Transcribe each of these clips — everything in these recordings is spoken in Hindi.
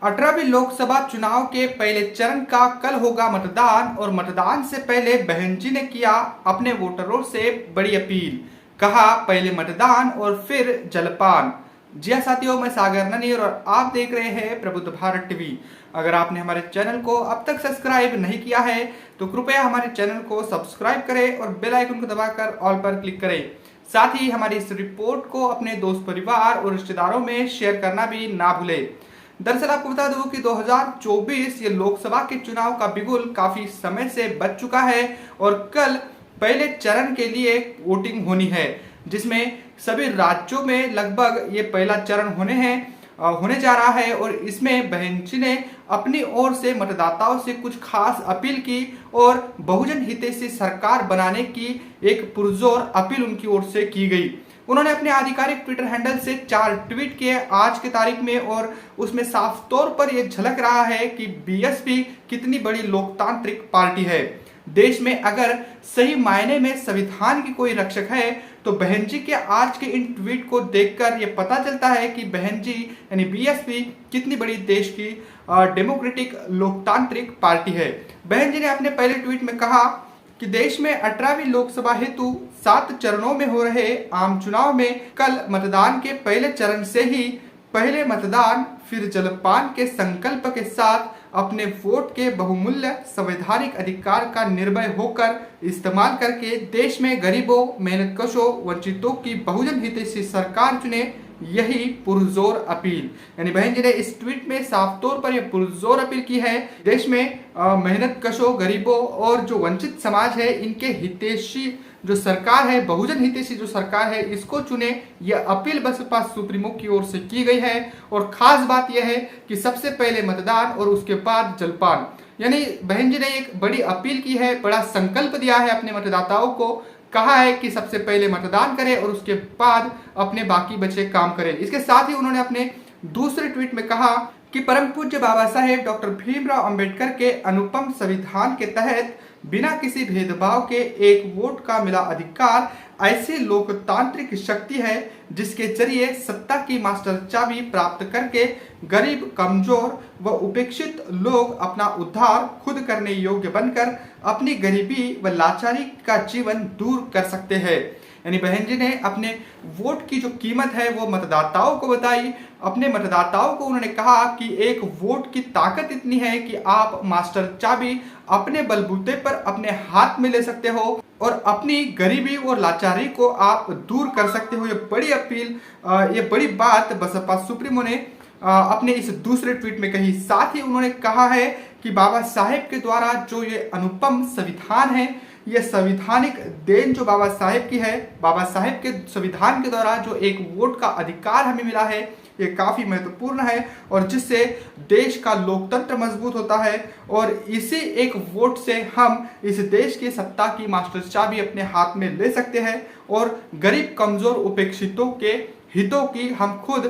18वीं लोकसभा चुनाव के पहले चरण का कल होगा मतदान और मतदान से पहले बहन जी ने किया अपने वोटरों से बड़ी अपील। कहा पहले मतदान और फिर जलपान। जी हाँ साथियों, मैं सागर ननीर और आप देख रहे हैं प्रबुद्ध भारत टीवी। अगर आपने हमारे चैनल को अब तक सब्सक्राइब नहीं किया है तो कृपया हमारे चैनल को सब्सक्राइब करें और बेल आइकन को दबाकर ऑल पर क्लिक करें। साथ ही हमारी इस रिपोर्ट को अपने दोस्त परिवार और रिश्तेदारों में शेयर करना भी ना भूलें। दरअसल आपको बता दूं कि 2024 ये लोकसभा के चुनाव का बिगुल काफी समय से बज चुका है और कल पहले चरण के लिए वोटिंग होनी है, जिसमें सभी राज्यों में लगभग ये पहला चरण होने जा रहा है। और इसमें बहन जी ने अपनी ओर से मतदाताओं से कुछ खास अपील की और बहुजन हितैषी सरकार बनाने की एक पुरजोर अपील उनकी ओर से की गई। उन्होंने अपने आधिकारिक ट्विटर हैंडल से 4 ट्वीट किए आज की तारीख में और उसमें साफ तौर पर यह झलक रहा है कि बीएसपी कितनी बड़ी लोकतांत्रिक पार्टी है। देश में अगर सही मायने में संविधान की कोई रक्षक है तो बहन जी के आज के इन ट्वीट को देखकर यह पता चलता है कि बहन जी यानी बीएसपी कितनी बड़ी देश की डेमोक्रेटिक लोकतांत्रिक पार्टी है। बहन जी ने अपने पहले ट्वीट में कहा कि देश में 18वीं लोकसभा हेतु 7 चरणों में हो रहे आम चुनाव में कल मतदान के पहले चरण से ही पहले मतदान फिर जलपान के संकल्प के साथ अपने वोट के बहुमूल्य संवैधानिक अधिकार का निर्भय होकर इस्तेमाल करके देश में गरीबों, मेहनतकशों, वंचितों की बहुजन हितैषी सरकार चुने, यही पुरजोर अपील। यानी बहन जी ने इस ट्वीट में साफ तौर पर यह पुरजोर अपील की है, देश में मेहनतकशों, गरीबों और जो वंचित समाज है इनके हितैषी जो सरकार है, बहुजन हितैषी जो सरकार है, इसको चुने। यह अपील बसपा सुप्रीमो की ओर से की गई है और खास बात यह है कि सबसे पहले मतदान और उसके बाद जलपान। यानी बहन जी ने एक बड़ी अपील की है, बड़ा संकल्प दिया है अपने मतदाताओं को। कहा है कि सबसे पहले मतदान करें और उसके बाद अपने बाकी बचे काम करें। इसके साथ ही उन्होंने अपने दूसरे ट्वीट में कहा कि परम पूज्य बाबा साहेब डॉक्टर भीमराव अंबेडकर के अनुपम संविधान के तहत बिना किसी भेदभाव के एक वोट का मिला अधिकार ऐसी लोकतांत्रिक शक्ति है जिसके जरिए सत्ता की मास्टर चाबी प्राप्त करके गरीब, कमजोर व उपेक्षित लोग अपना उद्धार खुद करने योग्य बनकर अपनी गरीबी व लाचारी का जीवन दूर कर सकते हैं। यानी बहन जी ने अपने वोट की जो कीमत है वो मतदाताओं को बताई। अपने मतदाताओं को उन्होंने कहा कि एक वोट की ताकत इतनी है कि आप मास्टर चाबी अपने बलबूते पर अपने हाथ में ले सकते हो और अपनी गरीबी और लाचारी को आप दूर कर सकते हो। ये बड़ी अपील, ये बड़ी बात बसपा सुप्रीमो ने अपने इस दूसरे ट्वीट में कही। साथ ही उन्होंने कहा है कि बाबा साहेब के द्वारा जो ये अनुपम संविधान है, ये संविधानिक देन जो बाबा साहेब की है, बाबा साहेब के संविधान के द्वारा जो एक वोट का अधिकार हमें मिला है, ये काफी महत्वपूर्ण है और जिससे देश का लोकतंत्र मजबूत होता है। और इसी एक वोट से हम इस देश की सत्ता की मास्टर चाबी अपने हाथ में ले सकते हैं और गरीब, कमजोर, उपेक्षितों के हितों की हम खुद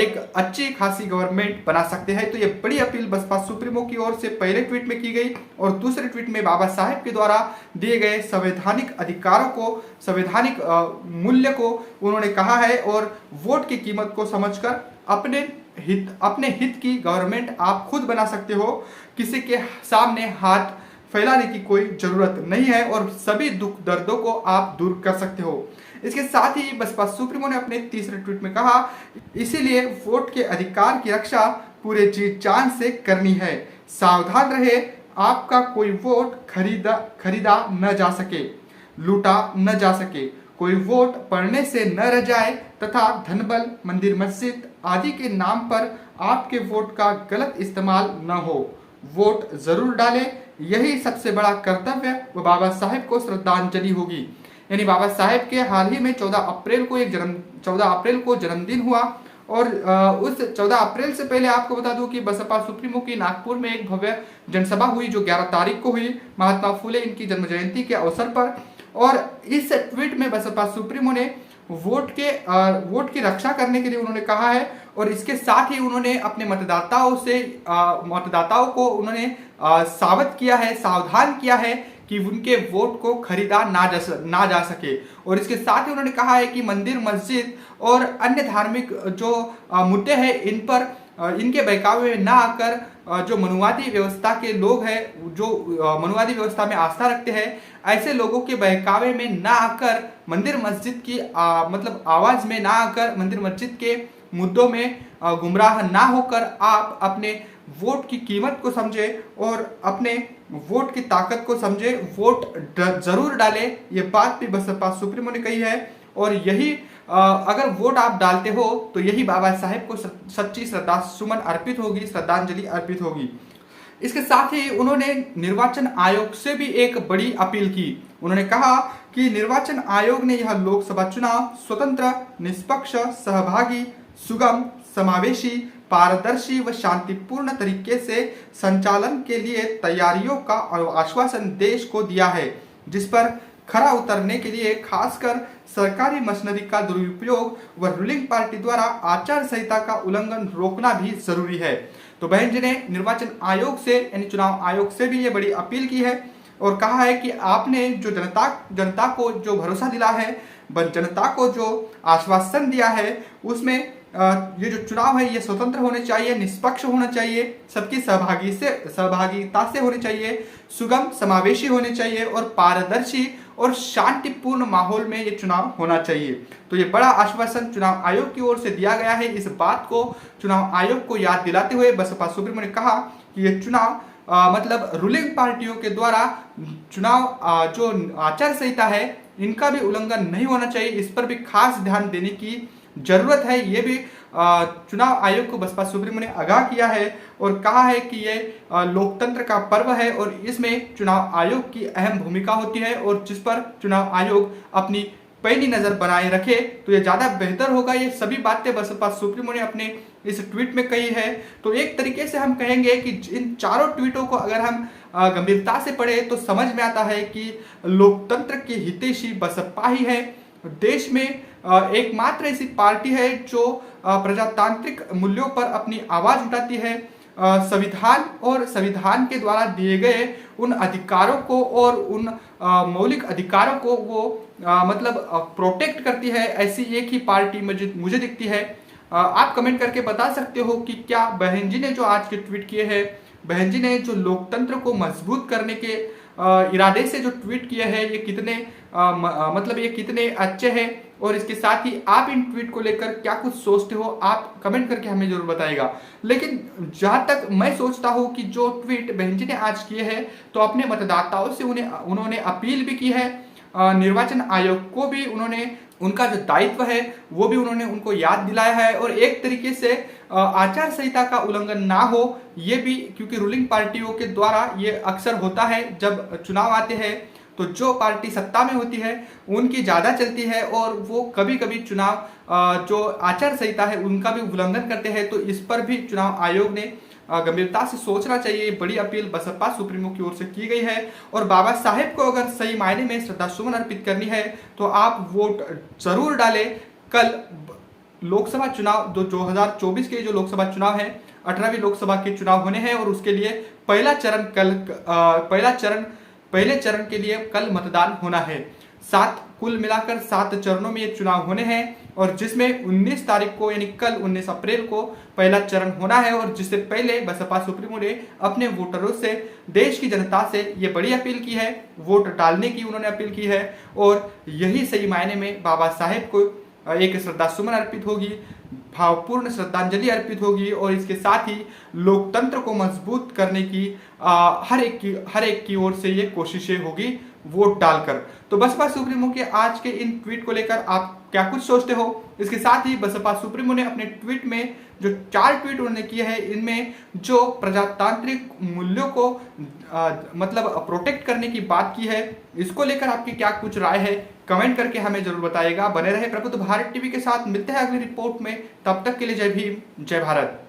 एक अच्छी खासी गवर्नमेंट बना सकते हैं। तो ये बड़ी अपील बसपा सुप्रीमो की ओर से पहले ट्वीट में की गई और दूसरे ट्वीट में बाबा साहेब के द्वारा दिए गए संवैधानिक अधिकारों को, संवैधानिक मूल्य को उन्होंने कहा है और वोट की कीमत को समझकर अपने हित की गवर्नमेंट आप खुद बना सकते हो। किसी के सामने हाथ फैलाने की कोई जरूरत नहीं है और सभी दुख दर्दों को आप दूर कर सकते हो। इसके साथ ही बसपा सुप्रीमो ने अपने तीसरे ट्वीट में कहा, इसीलिए वोट के अधिकार की रक्षा पूरे जी जान से करनी है। सावधान रहे, आपका कोई वोट खरीदा न जा सके, लूटा न जा सके, कोई वोट पढ़ने से न रह जाए तथा धनबल, मंदिर, मस्जिद आदि के नाम पर आपके वोट का गलत इस्तेमाल न हो। वोट जरूर डालें, यही सबसे बड़ा कर्तव्य व बाबा साहेब को श्रद्धांजलि होगी। यानी बाबा साहेब के हाल ही में 14 अप्रैल को जन्मदिन हुआ और उस 14 अप्रैल से पहले आपको बता दूं कि बसपा सुप्रीमो की नागपुर में एक भव्य जनसभा हुई जो 11 तारीख को हुई, महात्मा फुले इनकी जन्म जयंती के अवसर पर। और इस ट्वीट में बसपा सुप्रीमो ने वोट की रक्षा करने के लिए उन्होंने कहा है और इसके साथ ही उन्होंने अपने मतदाताओं को उन्होंने सावध किया है, सावधान किया है कि उनके वोट को खरीदा ना जा सके। और इसके साथ ही उन्होंने कहा है कि मंदिर, मस्जिद और अन्य धार्मिक जो मुद्दे हैं इन पर इनके बहकावे में ना आकर जो मनुवादी व्यवस्था के लोग हैं, जो मनुवादी व्यवस्था में आस्था रखते हैं, ऐसे लोगों के बहकावे में ना आकर, मंदिर मस्जिद की मतलब आवाज में ना आकर, मंदिर मस्जिद के मुद्दों में गुमराह ना होकर आप अपने वोट की कीमत को समझे और अपने वोट की ताकत को समझे, वोट जरूर डालें। ये बात भी बसपा सुप्रीमो ने कही है और यही अगर वोट आप डालते हो तो यही बाबा साहेब को सच्ची श्रद्धा सुमन अर्पित होगी, श्रद्धांजलि अर्पित होगी। इसके साथ ही उन्होंने निर्वाचन आयोग से भी एक बड़ी अपील की। उन्होंने कहा कि निर्वाचन आयोग ने यह लोकसभा चुनाव स्वतंत्र, निष्पक्ष, सहभागी, सुगम, समावेशी, पारदर्शी व शांतिपूर्ण तरीके से संचालन के लिए तैयारियों का आश्वासन देश को दिया है, जिस पर खरा उतरने के लिए खासकर सरकारी मशीनरी का दुरुपयोग व रूलिंग पार्टी द्वारा आचार संहिता का उल्लंघन रोकना भी जरूरी है। तो बहन जी ने निर्वाचन आयोग से यानी चुनाव आयोग से भी ये बड़ी अपील की है और कहा है कि आपने जो जनता को जो भरोसा दिला है, जनता को जो आश्वासन दिया है, उसमें ये जो चुनाव है ये स्वतंत्र होने चाहिए, निष्पक्ष होना चाहिए, सबकी सहभागिता से होने चाहिए, सुगम, समावेशी होने चाहिए और पारदर्शी और शांतिपूर्ण माहौल में ये चुनाव होना चाहिए। तो ये बड़ा आश्वासन चुनाव आयोग की ओर से दिया गया है। इस बात को चुनाव आयोग को याद दिलाते हुए बसपा सुप्रीमो ने कहा कि ये चुनाव मतलब रूलिंग पार्टियों के द्वारा चुनाव जो आचार संहिता है इनका भी उल्लंघन नहीं होना चाहिए, इस पर भी खास ध्यान देने की जरूरत है। ये भी चुनाव आयोग को बसपा सुप्रीमो ने आगाह किया है और कहा है कि ये लोकतंत्र का पर्व है और इसमें चुनाव आयोग की अहम भूमिका होती है और जिस पर चुनाव आयोग अपनी पैनी नजर बनाए रखे तो ये ज्यादा बेहतर होगा। ये सभी बातें बसपा सुप्रीमो ने अपने इस ट्वीट में कही है। तो एक तरीके से हम कहेंगे कि इन चारों ट्वीटों को अगर हम गंभीरता से पढ़े तो समझ में आता है कि लोकतंत्र की हितैषी बसपा ही है। देश में एकमात्र ऐसी पार्टी है जो प्रजातांत्रिक मूल्यों पर अपनी आवाज उठाती है, संविधान और संविधान के द्वारा दिए गए उन अधिकारों को और उन मौलिक अधिकारों को वो मतलब प्रोटेक्ट करती है। ऐसी एक ही पार्टी मुझे दिखती है। आप कमेंट करके बता सकते हो कि क्या बहन जी ने जो आज के ट्वीट किए हैं, बहन जी ने जो लोकतंत्र को मजबूत करने के इरादे से जो ट्वीट किए हैं, ये कितने मतलब ये कितने अच्छे हैं और इसके साथ ही आप इन ट्वीट को लेकर क्या कुछ सोचते हो आप कमेंट करके हमें जरूर बताइएगा। लेकिन जहां तक मैं सोचता हूं कि जो ट्वीट बहन जी ने आज किए हैं तो अपने मतदाताओं से उन्होंने अपील भी की है, निर्वाचन आयोग को भी उन्होंने उनका जो दायित्व है वो भी उन्होंने उनको याद दिलाया है और एक तरीके से आचार संहिता का उल्लंघन ना हो ये भी, क्योंकि रूलिंग पार्टियों के द्वारा ये अक्सर होता है जब चुनाव आते हैं तो जो पार्टी सत्ता में होती है उनकी ज्यादा चलती है और वो कभी कभी चुनाव जो आचार संहिता है उनका भी उल्लंघन करते हैं। तो इस पर भी चुनाव आयोग ने गंभीरता से सोचना चाहिए। बड़ी अपील बसपा सुप्रीमो की ओर से की गई है और बाबा साहेब को अगर सही मायने में श्रद्धा सुमन अर्पित करनी है तो आप वोट जरूर डालें। कल लोकसभा चुनाव 2024 के जो लोकसभा चुनाव है, 18वीं लोकसभा के चुनाव होने हैं और उसके लिए पहले चरण के लिए कल मतदान होना है। कुल मिलाकर 7 चरणों में ये चुनाव होने हैं और जिसमें 19 तारीख को यानी कल 19 अप्रैल को पहला चरण होना है और जिससे पहले बसपा सुप्रीमो ने अपने वोटरों से, देश की जनता से ये बड़ी अपील की है, वोट डालने की उन्होंने अपील की है और यही सही मायने में बाबा साहेब को एक श्रद्धा सुमन अर्पित होगी, भावपूर्ण श्रद्धांजलि अर्पित होगी और इसके साथ ही लोकतंत्र को मजबूत करने की हर एक की ओर से ये कोशिशें होगी वोट डालकर। तो बसपा सुप्रीमो के आज के इन ट्वीट को लेकर आप क्या कुछ सोचते हो? इसके साथ ही बसपा सुप्रीमो ने अपने ट्वीट में जो 4 ट्वीट उन्होंने किए हैं इनमें जो प्रजातांत्रिक मूल्यों को मतलब प्रोटेक्ट करने की बात की है, इसको लेकर आपकी क्या कुछ राय है कमेंट करके हमें जरूर बताइएगा। बने रहे प्रबुद्ध भारत टीवी के साथ, मिलते हैं अगली रिपोर्ट में, तब तक के लिए जय भीम, जय भारत।